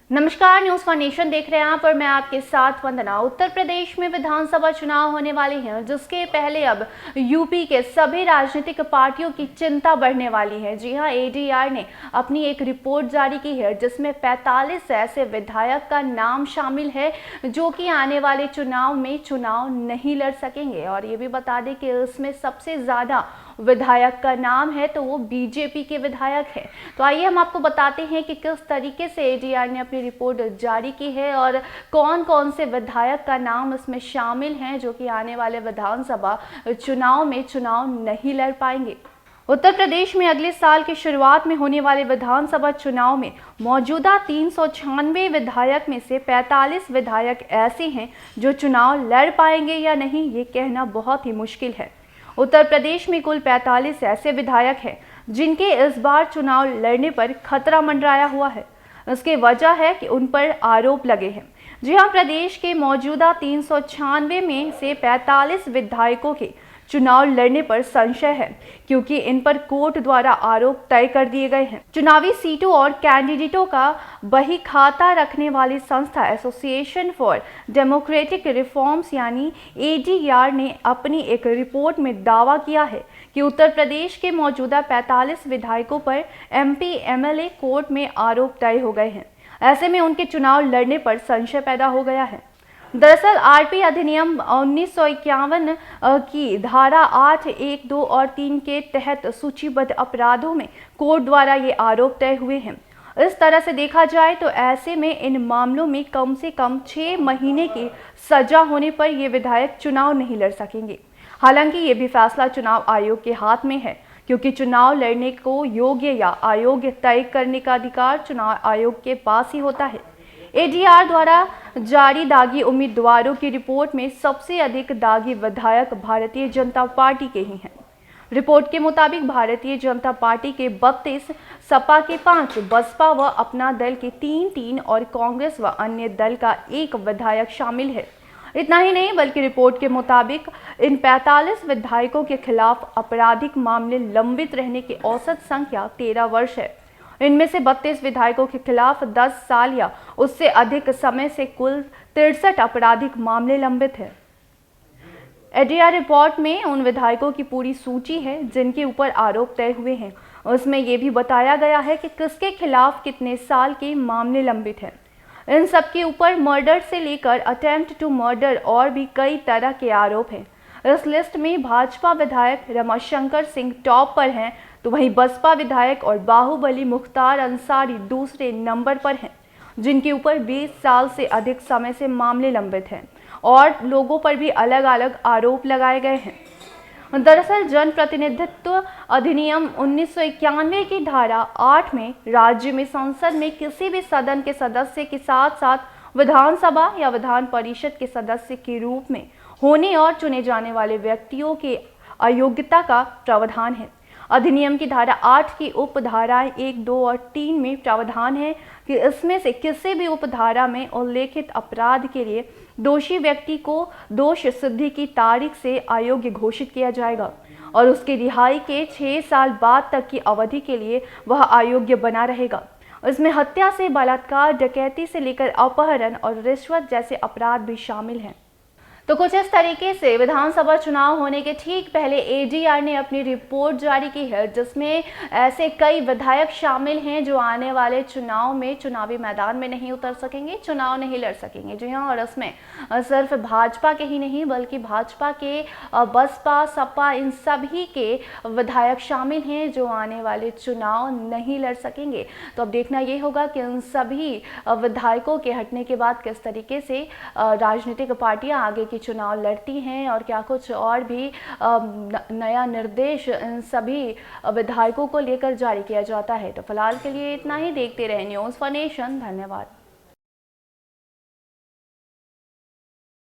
नमस्कार, news for nation देख रहे हैं आप और मैं आपके साथ वंदना। उत्तर प्रदेश में विधानसभा चुनाव होने वाले हैं, जिसके पहले अब यूपी के सभी राजनीतिक पार्टियों की चिंता बढ़ने वाली है। जी हां, एडीआर ने अपनी एक रिपोर्ट जारी की है जिसमें 45 ऐसे विधायक का नाम शामिल है जो कि आने वाले चुनाव में चुनाव नहीं लड़ सकेंगे। और ये भी बता दें कि इसमें सबसे ज़्यादा विधायक का नाम है तो वो बीजेपी के विधायक है। तो आइए हम आपको बताते हैं कि किस तरीके से एडीआर ने अपनी रिपोर्ट जारी की है और कौन कौन से विधायक का नाम इसमें शामिल हैं जो कि आने वाले विधानसभा चुनाव में चुनाव नहीं लड़ पाएंगे। उत्तर प्रदेश में अगले साल की शुरुआत में होने वाले विधानसभा चुनाव में मौजूदा 396 विधायक में से 45 विधायक ऐसे हैं जो चुनाव लड़ पाएंगे या नहीं, ये कहना बहुत ही मुश्किल है। उत्तर प्रदेश में कुल 45 ऐसे विधायक हैं जिनके इस बार चुनाव लड़ने पर खतरा मंडराया हुआ है। इसकी वजह है कि उन पर आरोप लगे हैं। जी हां, प्रदेश के मौजूदा 396 में से 45 विधायकों के चुनाव लड़ने पर संशय है क्योंकि इन पर कोर्ट द्वारा आरोप तय कर दिए गए हैं। चुनावी सीटों और कैंडिडेटों का बही खाता रखने वाली संस्था एसोसिएशन फॉर डेमोक्रेटिक रिफॉर्म्स यानी एडीआर ने अपनी एक रिपोर्ट में दावा किया है कि उत्तर प्रदेश के मौजूदा 45 विधायकों पर एमपी एमएलए कोर्ट में आरोप तय हो गए हैं। ऐसे में उनके चुनाव लड़ने पर संशय पैदा हो गया है। दरअसल आरपी अधिनियम 1951 की धारा 8, 1, 2 और 3 के तहत सूचीबद्ध अपराधों में कोर्ट द्वारा ये आरोप तय हुए हैं। इस तरह से देखा जाए तो ऐसे में इन मामलों में कम से कम 6 महीने की सजा होने पर ये विधायक चुनाव नहीं लड़ सकेंगे। हालांकि ये भी फैसला चुनाव आयोग के हाथ में है क्योंकि चुनाव लड़ने को योग्य या अयोग्य तय करने का अधिकार चुनाव आयोग के पास ही होता है। एडीआर द्वारा जारी दागी उम्मीदवारों की रिपोर्ट में सबसे अधिक दागी विधायक भारतीय जनता पार्टी के ही हैं। रिपोर्ट के मुताबिक भारतीय जनता पार्टी के 32, सपा के 5, बसपा व अपना दल के 3 और कांग्रेस व अन्य दल का 1 विधायक शामिल है। इतना ही नहीं बल्कि रिपोर्ट के मुताबिक इन 45 विधायकों के खिलाफ आपराधिक मामले लंबित रहने की औसत संख्या 13 वर्ष है। इनमें से 32 विधायकों के खिलाफ 10 साल या उससे अधिक समय से कुल 63 आपराधिक मामले लंबित हैं। एडीआर रिपोर्ट में उन विधायकों की पूरी सूची है जिनके ऊपर आरोप तय हुए हैं। उसमें यह भी बताया गया है कि किसके खिलाफ कितने साल के मामले लंबित हैं। इन सब के ऊपर मर्डर से लेकर अटेम्प्ट टू मर्डर और भी कई तरह के आरोप हैं। इस लिस्ट में भाजपा विधायक रमाशंकर सिंह टॉप पर हैं, तो वहीं बसपा विधायक और बाहुबली मुख्तार अंसारी दूसरे नंबर पर हैं, जिनके ऊपर 20 साल से अधिक समय से मामले लंबित हैं और लोगों पर भी अलग अलग आरोप लगाए गए हैं। दरअसल जनप्रतिनिधित्व अधिनियम 1991 की धारा 8 में राज्य में संसद में किसी भी सदन के सदस्य के साथ साथ विधानसभा या विधान परिषद के सदस्य के रूप में होने और चुने जाने वाले व्यक्तियों के अयोग्यता का प्रावधान है। अधिनियम की धारा 8 की उपधाराएं 1, 2 और 3 में प्रावधान है कि इसमें से किसी भी उपधारा में उल्लेखित अपराध के लिए दोषी व्यक्ति को दोष सिद्धि की तारीख से अयोग्य घोषित किया जाएगा और उसकी रिहाई के 6 साल बाद तक की अवधि के लिए वह अयोग्य बना रहेगा। इसमें हत्या से बलात्कार, डकैती से लेकर अपहरण और रिश्वत जैसे अपराध भी शामिल हैं। तो कुछ इस तरीके से विधानसभा चुनाव होने के ठीक पहले एडीआर ने अपनी रिपोर्ट जारी की है जिसमें ऐसे कई विधायक शामिल हैं जो आने वाले चुनाव में चुनावी मैदान में नहीं उतर सकेंगे, चुनाव नहीं लड़ सकेंगे। जी हाँ, और इसमें सिर्फ भाजपा के ही नहीं बल्कि भाजपा के, बसपा, सपा, इन सभी के विधायक शामिल हैं जो आने वाले चुनाव नहीं लड़ सकेंगे। तो अब देखना ये होगा कि इन सभी विधायकों के हटने के बाद किस तरीके से राजनीतिक पार्टियां आगे की चुनाव लड़ती हैं और क्या कुछ और भी नया निर्देश इन सभी विधायकों को लेकर जारी किया जाता है। तो फिलहाल के लिए इतना ही। देखते रहे न्यूज़ फॉर नेशन। धन्यवाद।